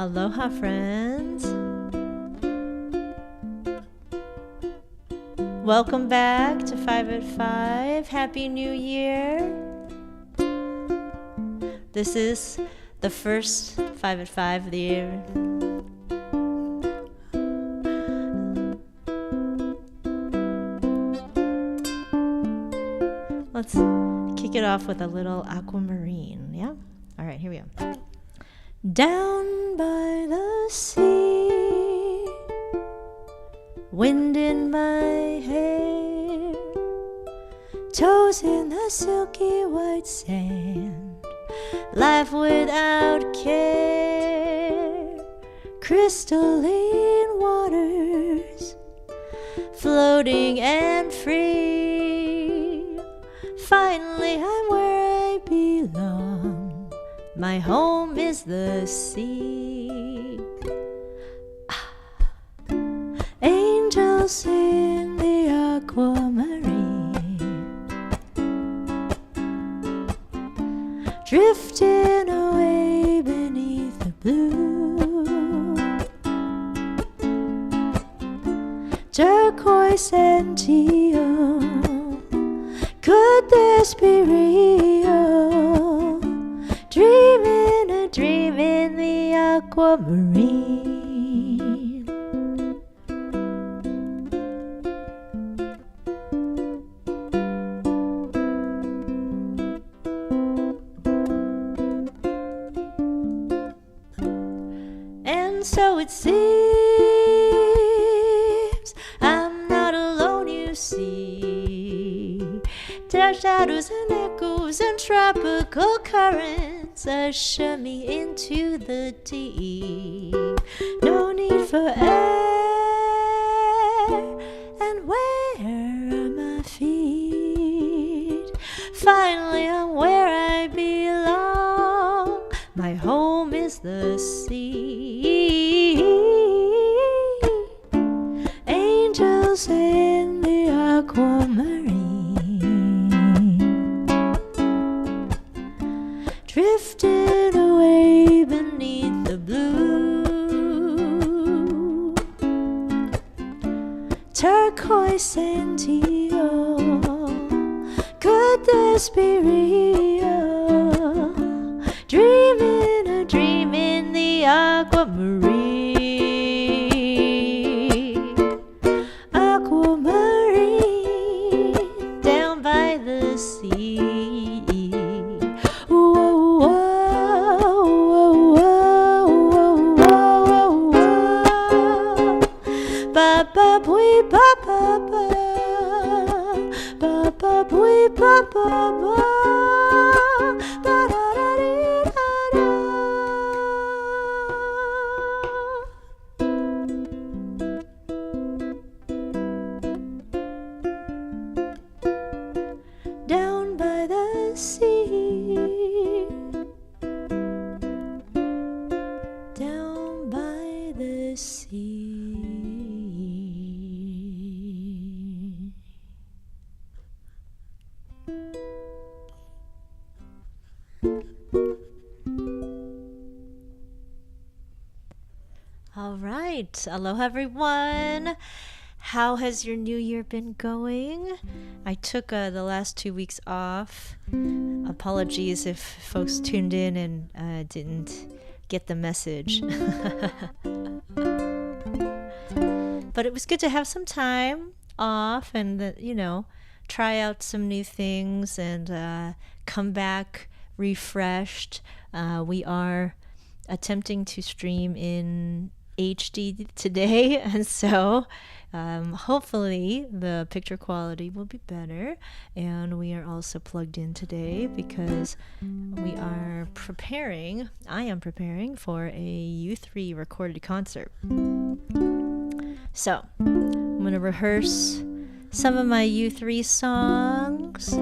Aloha, friends. Welcome back to 5 at 5. Happy New Year. This is the first 5 at 5 of the year. Let's kick it off with a little Aquamarine, yeah? All right, here we go. Down by the sea, wind in my hair, toes in the silky white sand, life without care, crystalline waters, floating and free. Finally, I'm where I belong. My home is the sea. Angels in the Aquamarine, drifting away beneath the blue, turquoise and teal. Could this be real? Dreaming a dream in the Aquamarine. And so it seems I'm not alone, you see. There are shadows and echoes and tropical currents usher me into the deep. No need for air, and where are my feet? Finally, I'm where I belong. My home is the sea. Angels in the Aquamarine, drifting away beneath the blue, turquoise and teal. Could this be real? Dreaming a dream in the Aquamarine. Aquamarine, down by the sea. Ba ba bwee ba ba ba, ba ba bwee ba ba ba, da da da dee da da. Down by the sea, down by the sea. All right. Aloha, everyone. How has your new year been going? I took the last 2 weeks off. Apologies if folks tuned in and didn't get the message. But it was good to have some time off and, try out some new things and come back refreshed. We are attempting to stream in HD today, and so hopefully the picture quality will be better. And we are also plugged in today because I am preparing for a U3 recorded concert. So I'm going to rehearse some of my U3 songs.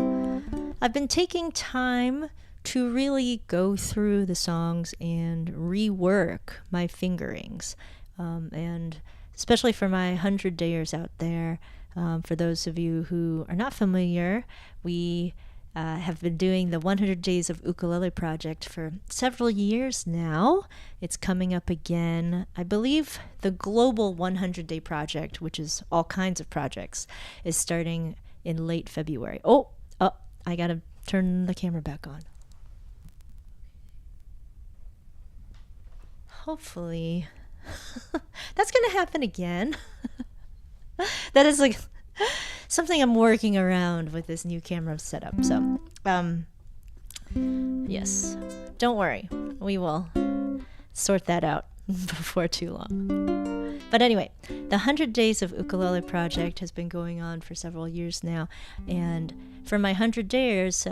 I've been taking time to really go through the songs and rework my fingerings. And especially for my 100-dayers out there, for those of you who are not familiar, we have been doing the 100 Days of Ukulele project for several years now. It's coming up again. I believe the global 100-day project, which is all kinds of projects, is starting in late February. Oh, I gotta turn the camera back on. Hopefully that's gonna happen again. That is like something I'm working around with this new camera setup. So yes, don't worry, we will sort that out before too long. But anyway, the 100 Days of Ukulele project has been going on for several years now, and for my 100 days,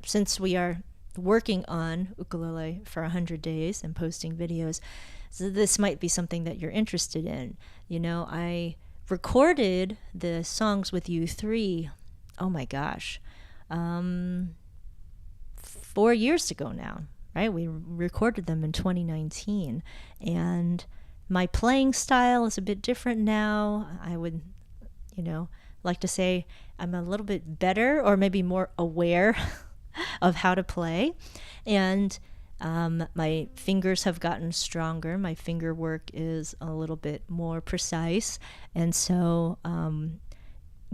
since we are working on ukulele for 100 days and posting videos, so this might be something that you're interested in. I recorded the songs with you three, oh my gosh, 4 years ago now, right? We recorded them in 2019, and my playing style is a bit different now. I would, like to say I'm a little bit better, or maybe more aware of how to play, and my fingers have gotten stronger. My finger work is a little bit more precise, and so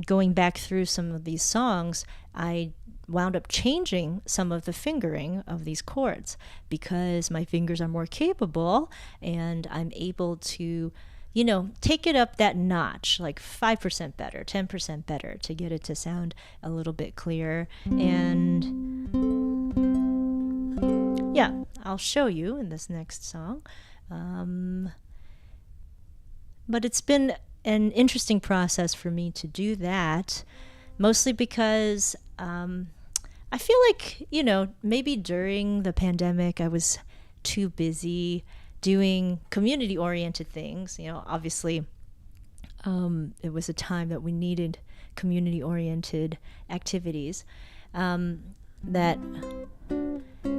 going back through some of these songs, I wound up changing some of the fingering of these chords because my fingers are more capable, and I'm able to take it up that notch, like 5% better, 10% better, to get it to sound a little bit clearer. And yeah, I'll show you in this next song. But it's been an interesting process for me to do that, mostly because I feel like, maybe during the pandemic I was too busy doing community-oriented things. Obviously, it was a time that we needed community-oriented activities, that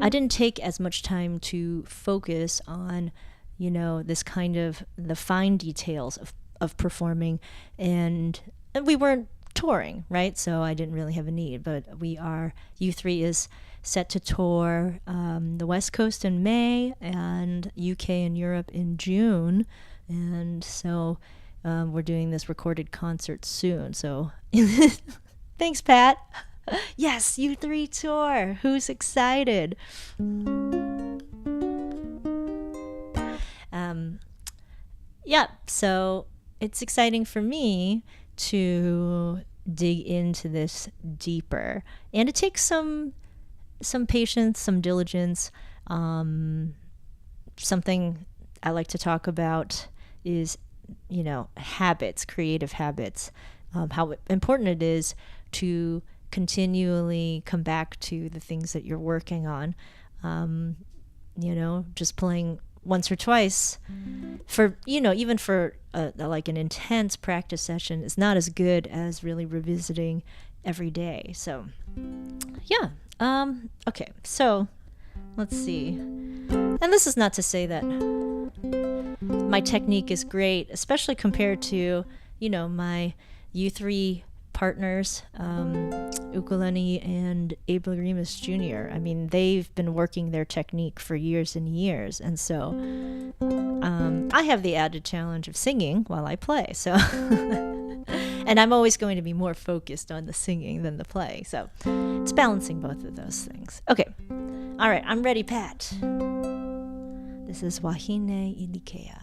I didn't take as much time to focus on, this kind of the fine details of performing, and we weren't touring, right? So I didn't really have a need, but U3 is set to tour the West Coast in May and UK and Europe in June, and so we're doing this recorded concert soon. So thanks, Pat. Yes, U3 tour. Who's excited? Yeah, so it's exciting for me to dig into this deeper, and it takes some patience, some diligence. Something I like to talk about is, habits, creative habits, how important it is to continually come back to the things that you're working on. Just playing once or twice for, even for like an intense practice session is not as good as really revisiting every day. So yeah. Okay, so let's see. And this is not to say that my technique is great, especially compared to, my U3 partners, Ukulele and Abel Remus Jr. I mean, they've been working their technique for years and years, and so I have the added challenge of singing while I play. So, and I'm always going to be more focused on the singing than the playing. So it's balancing both of those things. Okay, all right, I'm ready, Pat. This is Wahine Ilikea.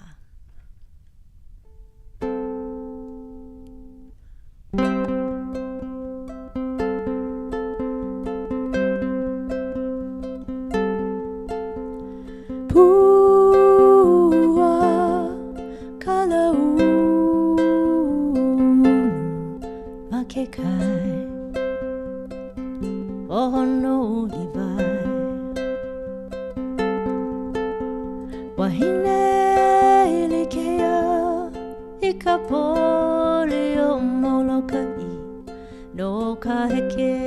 Wahine Ilikea Ikapole o Molokai no Kaheke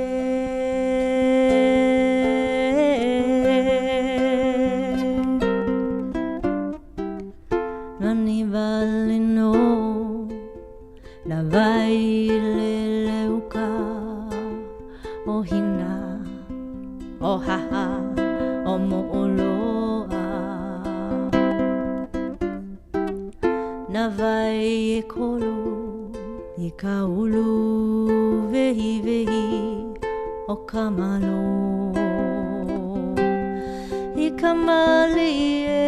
Nani Valino, 長いレレウカ ohaha o mo'oloa. Na vai e kolo I ka ulu vehi vehi o ka malo. I ka mali e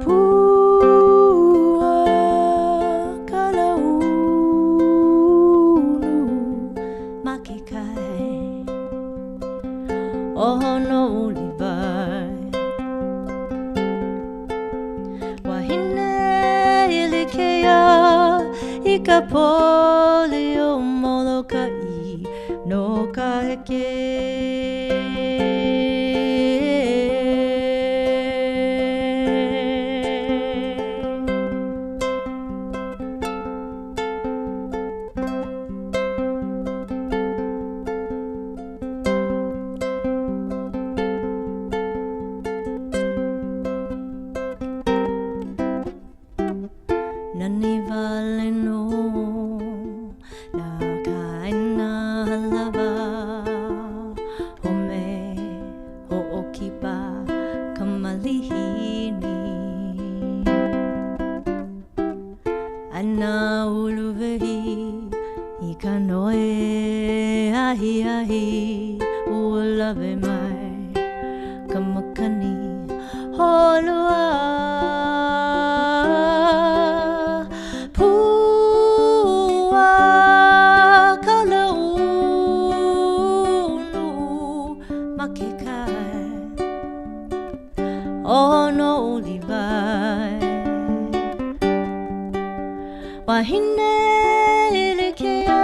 pua ka laulu ma ke kai o no ulivai. Wahine Ilikea I ka pole o Molokai no ka heke. Nani vale no na kaina halava home ho'okipa kamalihini ana uluvehi I ka noe ahi ahi ua lave mai ka makani holua. Oh no Levi Wahine Ilikea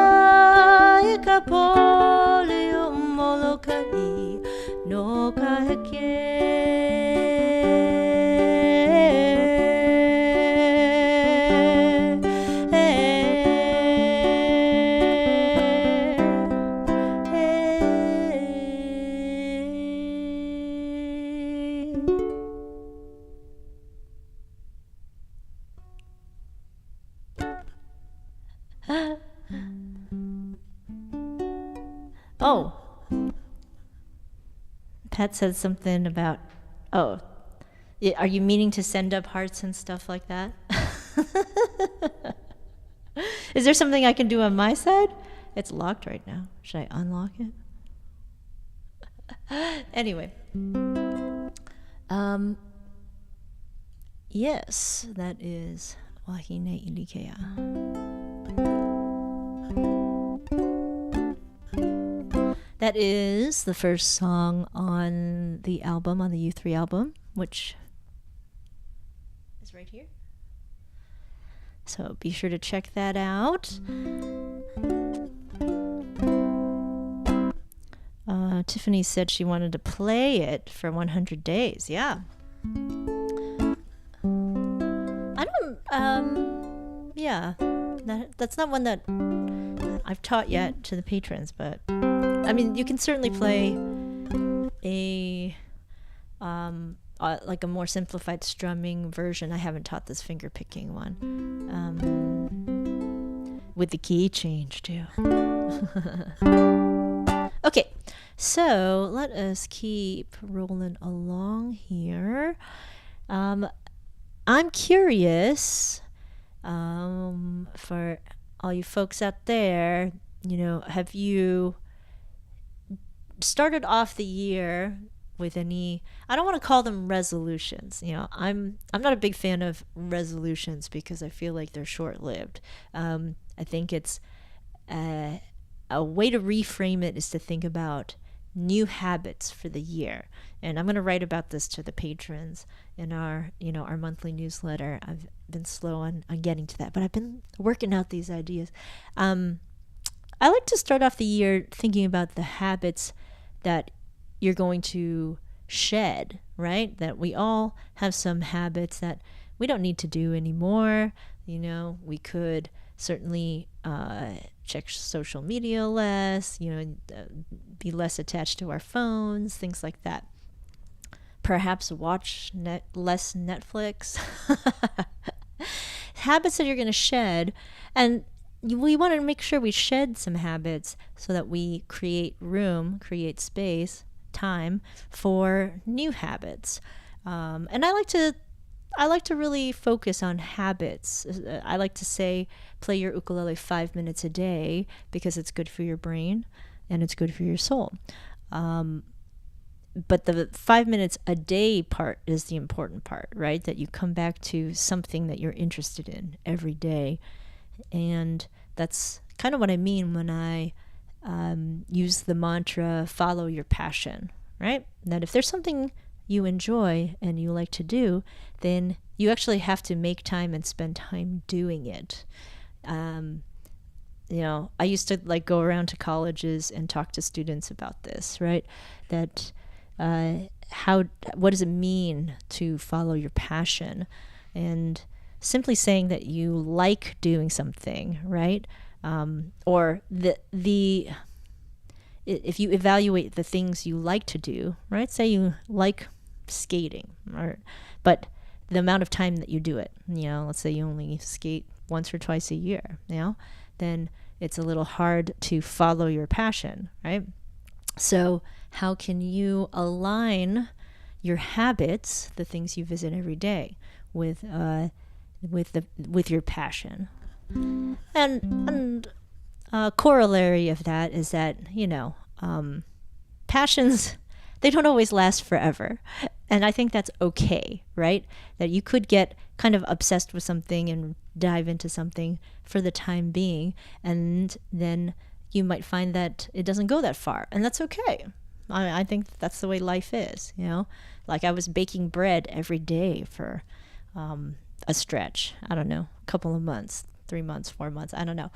I ka pole o Molokai no ka heke. Oh, Pat said something about, oh, are you meaning to send up hearts and stuff like that? Is there something I can do on my side? It's locked right now. Should I unlock it? Anyway. Yes, that is Wahine Ilikea. That is the first song on the album, on the U3 album, which is right here. So be sure to check that out. Tiffany said she wanted to play it for 100 days. Yeah. I don't, yeah. That's not one that I've taught yet to the patrons, but I mean, you can certainly play a like a more simplified strumming version. I haven't taught this finger picking one with the key change too. Okay, so let us keep rolling along here. I'm curious for all you folks out there, you know, have you started off the year with any, I don't want to call them resolutions. You know, I'm not a big fan of resolutions because I feel like they're short-lived. I think it's a way to reframe it is to think about new habits for the year. And I'm going to write about this to the patrons in our, you know, our monthly newsletter. I've been slow on getting to that, but I've been working out these ideas. I like to start off the year thinking about the habits that you're going to shed, right? That we all have some habits that we don't need to do anymore. You know, we could certainly check social media less, you know, be less attached to our phones, things like that. Perhaps watch less Netflix. Habits that you're going to shed. And we want to make sure we shed some habits so that we create room, create space, time for new habits. And I like to really focus on habits. I like to say, play your ukulele 5 minutes a day because it's good for your brain and it's good for your soul. But the 5 minutes a day part is the important part, right? That you come back to something that you're interested in every day. And that's kind of what I mean when I use the mantra, follow your passion, right? That if there's something you enjoy and you like to do, then you actually have to make time and spend time doing it. I used to go around to colleges and talk to students about this, right? That what does it mean to follow your passion? And simply saying that you like doing something, right? Or if you evaluate the things you like to do, right? Say you like skating, but the amount of time that you do it, let's say you only skate once or twice a year, then it's a little hard to follow your passion, right? So how can you align your habits, the things you visit every day, with your passion? And corollary of that is that passions, they don't always last forever, and I think that's okay, right? That you could get kind of obsessed with something and dive into something for the time being, and then you might find that it doesn't go that far, and that's okay. I think that's the way life is, Like I was baking bread every day for a stretch, I don't know, a couple of months, 3 months, 4 months, I don't know.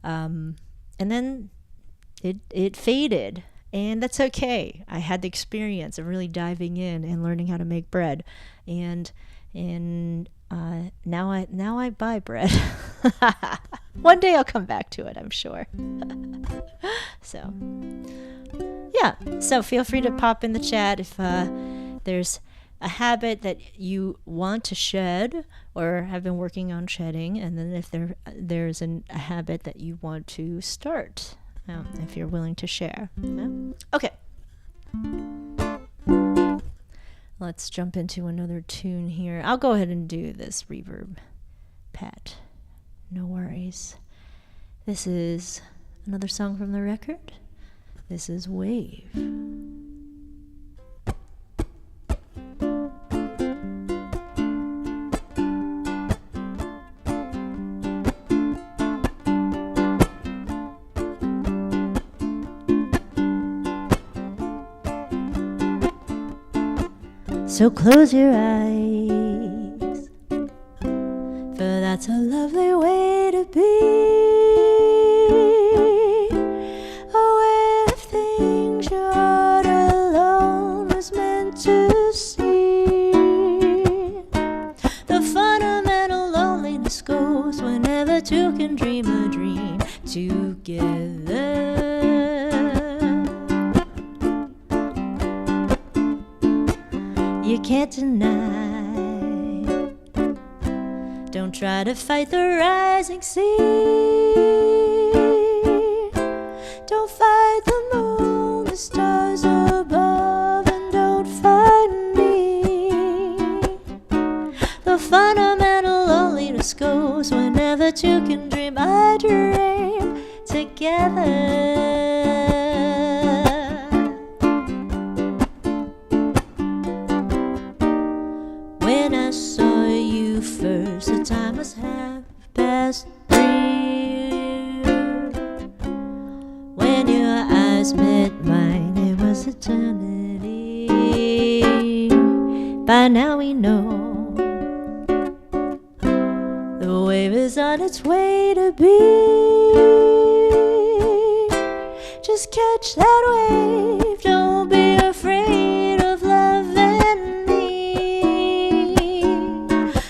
And then it faded, and that's okay. I had the experience of really diving in and learning how to make bread, and now I buy bread. One day I'll come back to it, I'm sure. So feel free to pop in the chat if there's a habit that you want to shed or have been working on shedding, and then if there's a habit that you want to start, if you're willing to share. Okay. Let's jump into another tune here. I'll go ahead and do this reverb pat. No worries. This is another song from the record. This is Wave. So close your eyes, for that's a lovely way to be, aware of things your heart alone was meant to see. The fundamental loneliness goes whenever two can dream a dream together. You can't deny. Don't try to fight the rising sea. Don't fight the moon, the stars above, and don't fight me. The fundamental loneliness goes whenever two can dream a dream together. First, the time must have passed 3 years. When your eyes met mine, it was eternity. By now we know the wave is on its way to be. Just catch that wave, don't be afraid of love and me.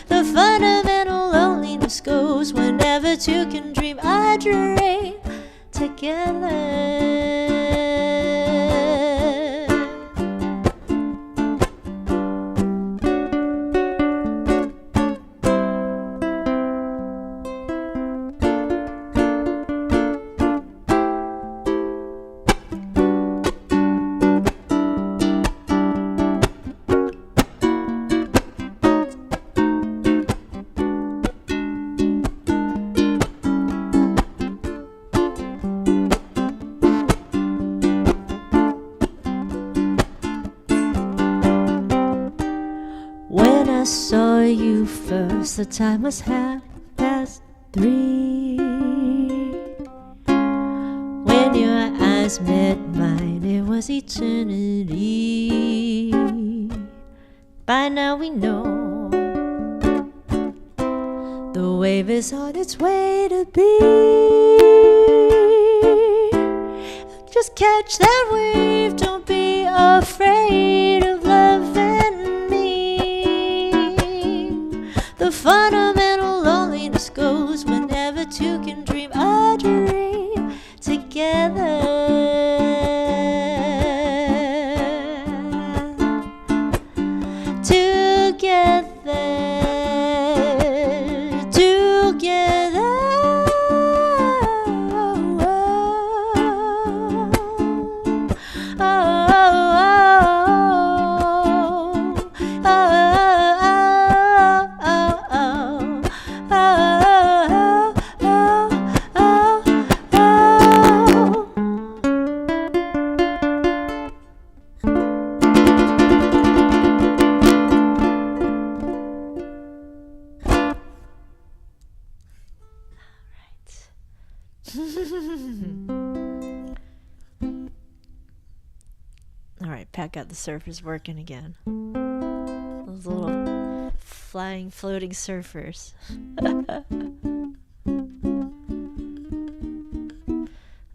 The fundamental loneliness goes whenever two can dream a dream together. I saw you first, the time was 3:30. When your eyes met mine, it was eternity. By now we know the wave is on its way to be. Just catch that wave, don't be afraid of loving me. The fundamental loneliness goes whenever two can dream a dream together. Pat got the surfers working again. Those little flying, floating surfers.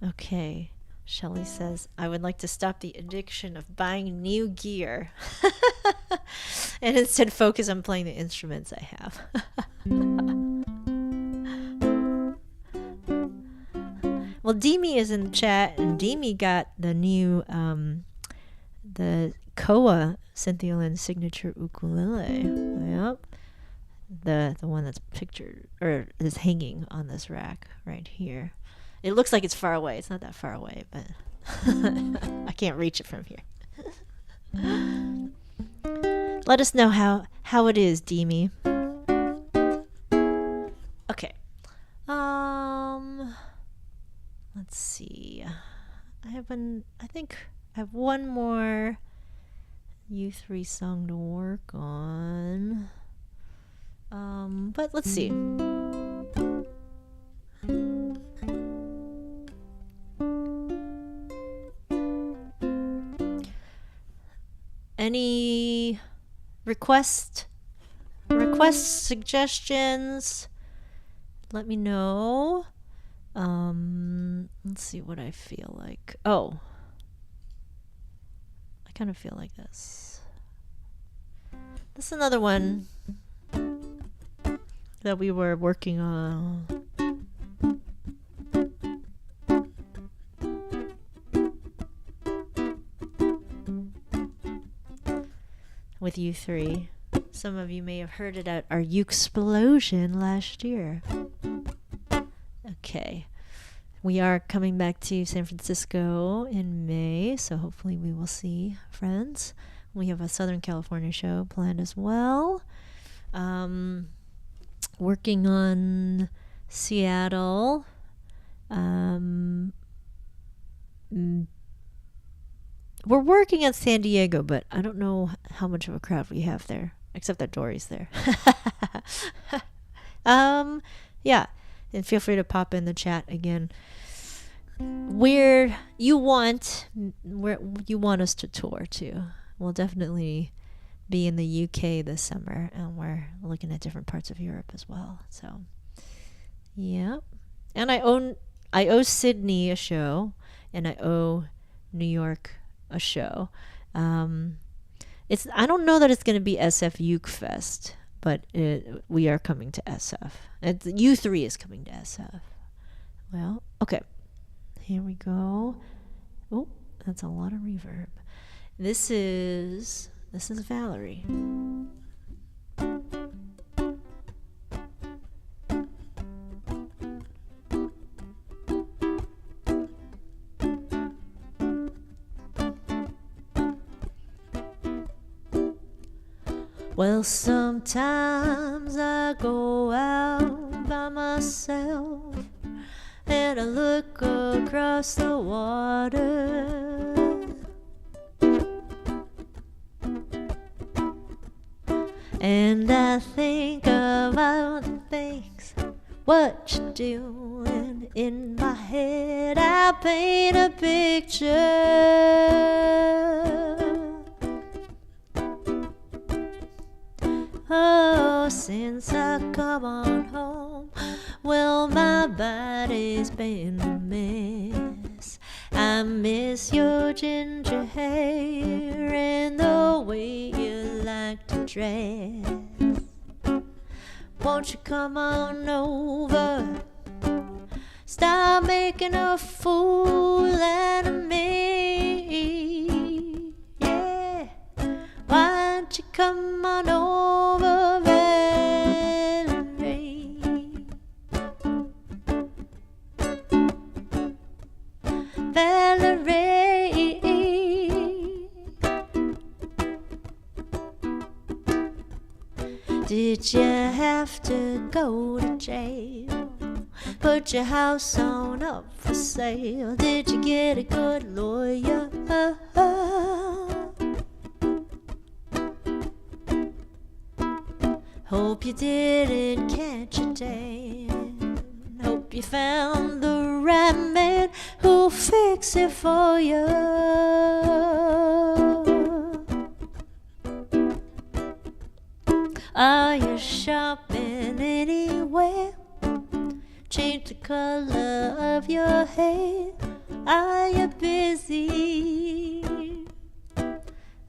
Okay. Shelley says, I would like to stop the addiction of buying new gear and instead focus on playing the instruments I have. Well, Demi is in the chat, and Demi got the new the Koa Cynthia Lin signature ukulele. Yep. The one that's pictured or is hanging on this rack right here. It looks like it's far away. It's not that far away, but I can't reach it from here. Let us know how it is, Demi. Okay. Let's see. I think I have one more U3 song to work on. But let's see. Any requests, suggestions? Let me know. Let's see what I feel like. Oh, I kind of feel like this. This is another one that we were working on. With U3. Some of you may have heard it at our Uke-splosion last year. Okay. We are coming back to San Francisco in May, so hopefully we will see friends. We have a Southern California show planned as well. Working on Seattle. We're working at San Diego, but I don't know how much of a crowd we have there, except that Dory's there. Yeah, and feel free to pop in the chat again. Where you want us to tour to. We'll definitely be in the UK this summer, and we're looking at different parts of Europe as well. So, yeah, and I owe Sydney a show, and I owe New York a show. I don't know that it's going to be SF Uke Fest, but we are coming to SF. U3 is coming to SF. Well, okay. Here we go. Oh, that's a lot of reverb. This is Valerie. Well, sometimes I go out by myself and I look across the water, And I think of all the things what you doing in my head. I paint a picture. Oh, since I come on home, well, my body's been a mess. I miss your ginger hair and the way you like to dress. Won't you come on over? Stop making a fool out of me. Yeah, why don't you come on over, Valerie? Valerie, did you have to go to jail? Put your house on up for sale? Did you get a good lawyer? Hope you didn't catch a tan. Hope you found the right man who'll fix it for you. Are you shopping anywhere? Change the color of your hair. Are you busy?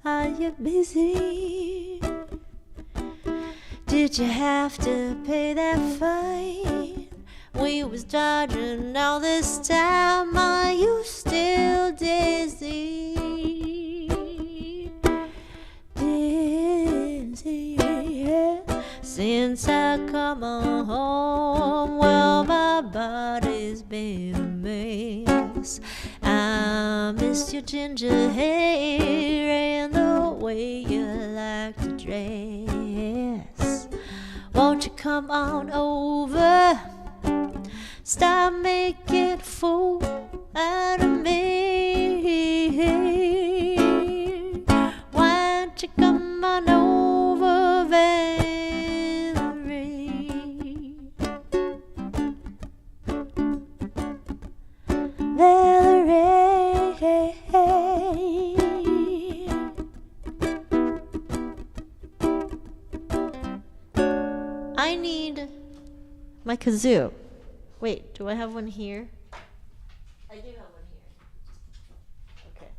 Are you busy? Did you have to pay that fine? We was dodging all this time. Are you still dizzy? Dizzy, yeah. Since I come on home, well, my body's been a mess. I missed your ginger hair and the way you like to dress. Won't you come on over? Stop making a fool out of me. Why don't you come on over, Valerie? Valerie, I need my kazoo. Wait, do I have one here? I do have one here. Okay.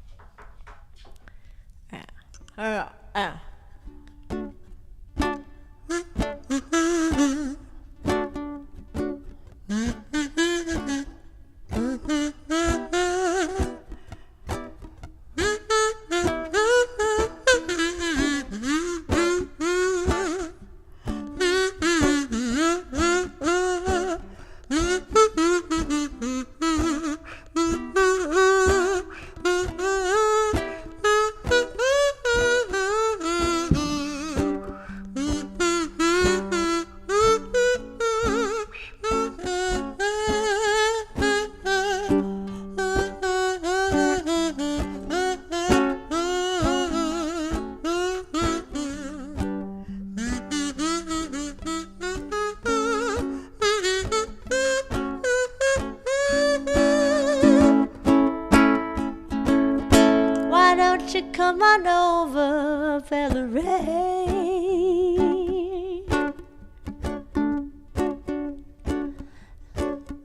Come on over, Valerie.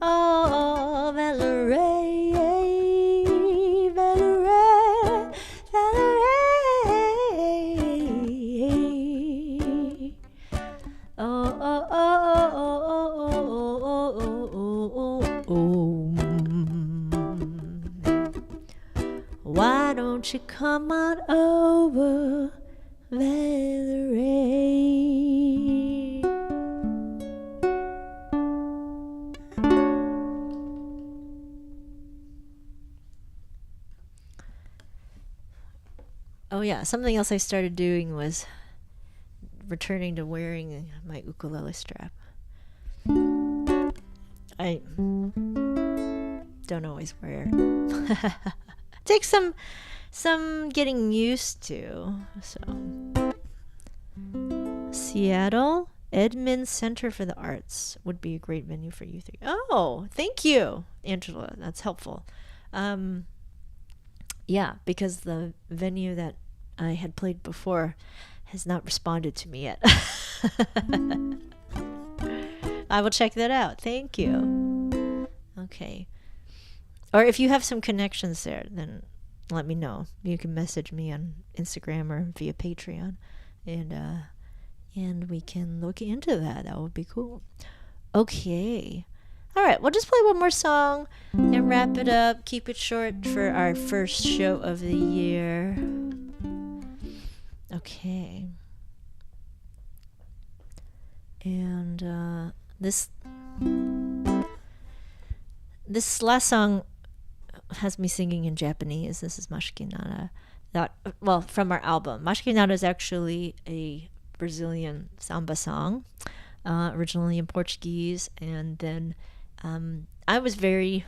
Oh, Valerie, Valerie, Valerie. Oh, oh, oh, oh, oh, oh, oh, oh, oh. Why don't you come on over, Valerie? Oh yeah, something else I started doing was returning to wearing my ukulele strap. I don't always wear it. Takes some getting used to. Seattle. Edmonds Center for the Arts would be a great venue for you three. Oh, thank you, Angela. That's helpful. Yeah, because the venue that I had played before has not responded to me yet. I will check that out. Thank you. Okay. Or if you have some connections there, then let me know. You can message me on Instagram or via Patreon, and we can look into that. That would be cool. Okay. All right, we'll just play one more song and wrap it up. Keep it short for our first show of the year. Okay. And this last song has me singing in Japanese. This is Mashikinara. From our album. Mashikinara is actually a Brazilian samba song, originally in Portuguese, and then I was very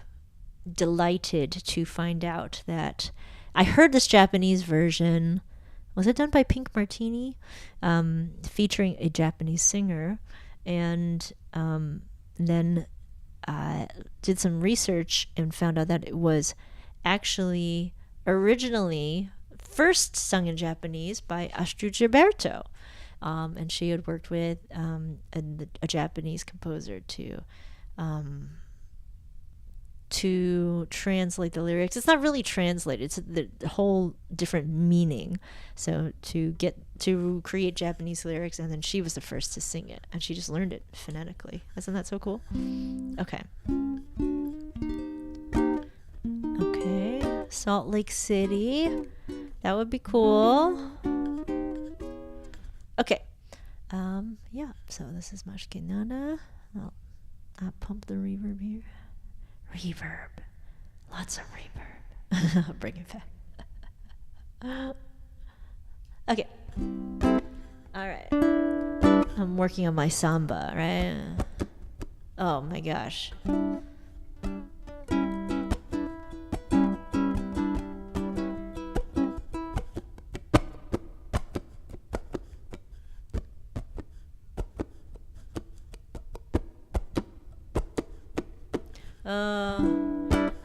delighted to find out that I heard this Japanese version. Was it done by Pink Martini? Featuring a Japanese singer, and then did some research and found out that it was actually originally first sung in Japanese by Astrid Gilberto. And she had worked with a Japanese composer to translate the lyrics. It's not really translated, it's the whole different meaning. So to create Japanese lyrics, and then she was the first to sing it, and she just learned it phonetically. Isn't that so cool? Okay. Okay, Salt Lake City. That would be cool. Okay. Yeah, so this is Mashikinara. I'll pump the reverb here. Reverb. Lots of reverb. I'll bring it back. Okay. Alright. I'm working on my samba, right? Oh my gosh.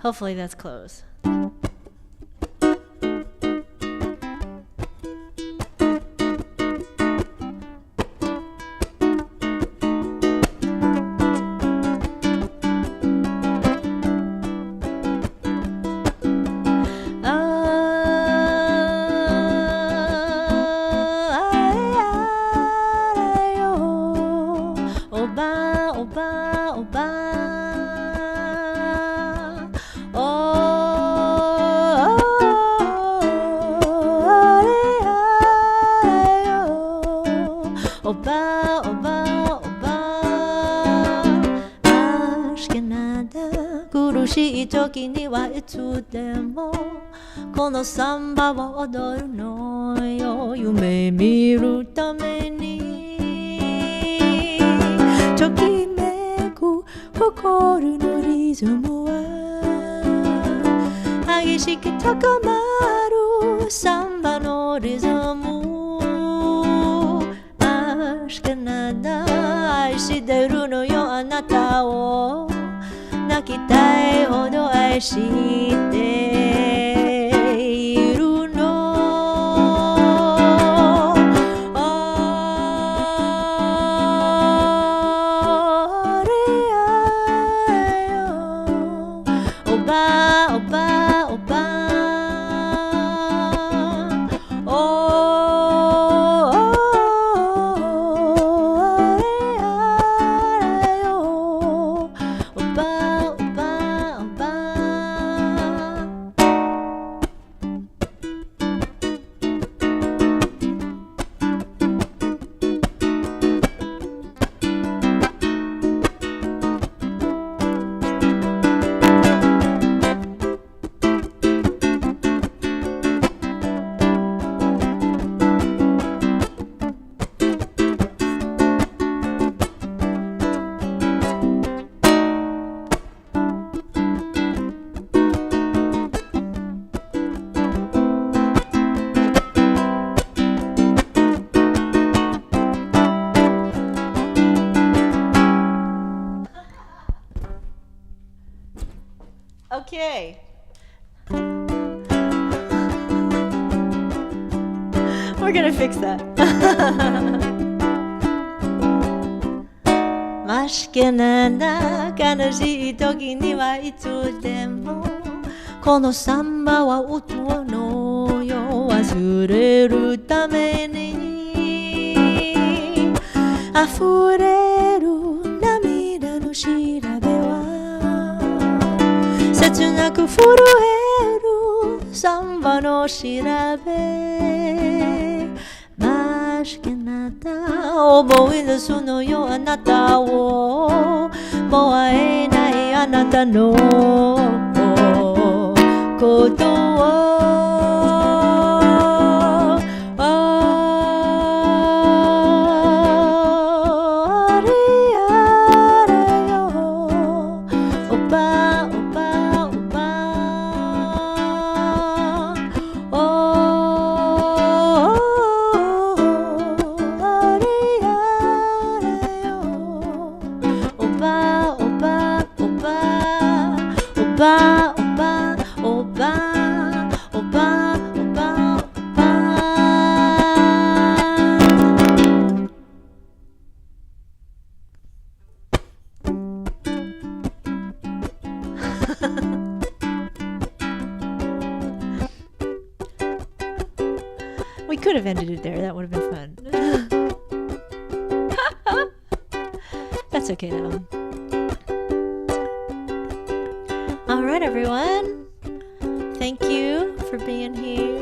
Hopefully that's close.このサンバを踊るのよ夢見るためにときめく心のリズムは激しく高まるサンバのリズムアシカナダ愛してるのよあなたを泣きたいほど愛して Okay. We're gonna fix that. ましけなな悲しい時にはいつでもこのサンバは歌うのよ忘れるために溢れる涙の調べは切なく震えるサンバの調べましけなった思い出すのよあなたをもう会えないあなたのことをWe could have ended it there. That would have been fun. That's okay though. All right, everyone. Thank you for being here.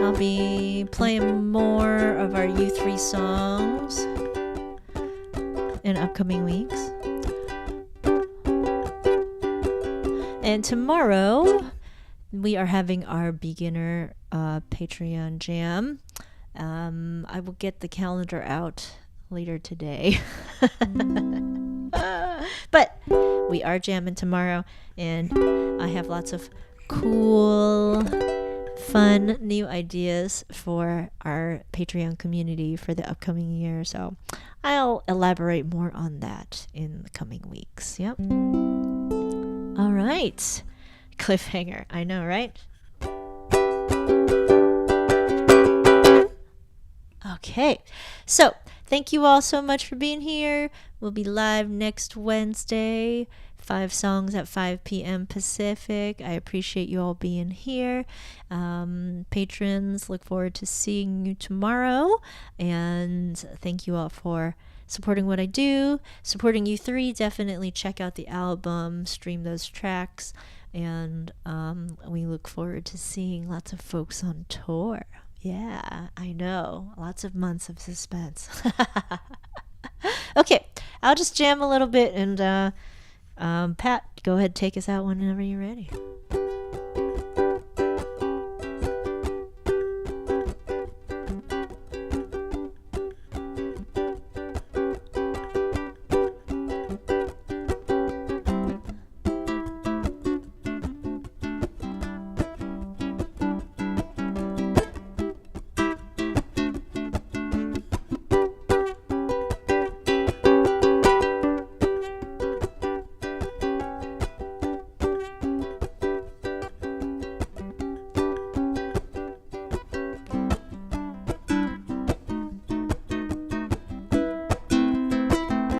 I'll be playing more of our U3 songs in upcoming weeks. And tomorrow, we are having our beginner Patreon jam. I will get the calendar out later today. But we are jamming tomorrow, and I have lots of cool, fun new ideas for our Patreon community for the upcoming year. So I'll elaborate more on that in the coming weeks. Yep. All right. Cliffhanger. I know, right? Okay. So, thank you all so much for being here. We'll be live next Wednesday, 5 songs at 5 p.m. Pacific. I appreciate you all being here. Patrons, look forward to seeing you tomorrow. And thank you all for supporting what I do, supporting U3. Definitely check out the album, stream those tracks. And we look forward to seeing lots of folks on tour. Yeah, I know. Lots of months of suspense. Okay, I'll just jam a little bit and Pat, go ahead, take us out whenever you're ready.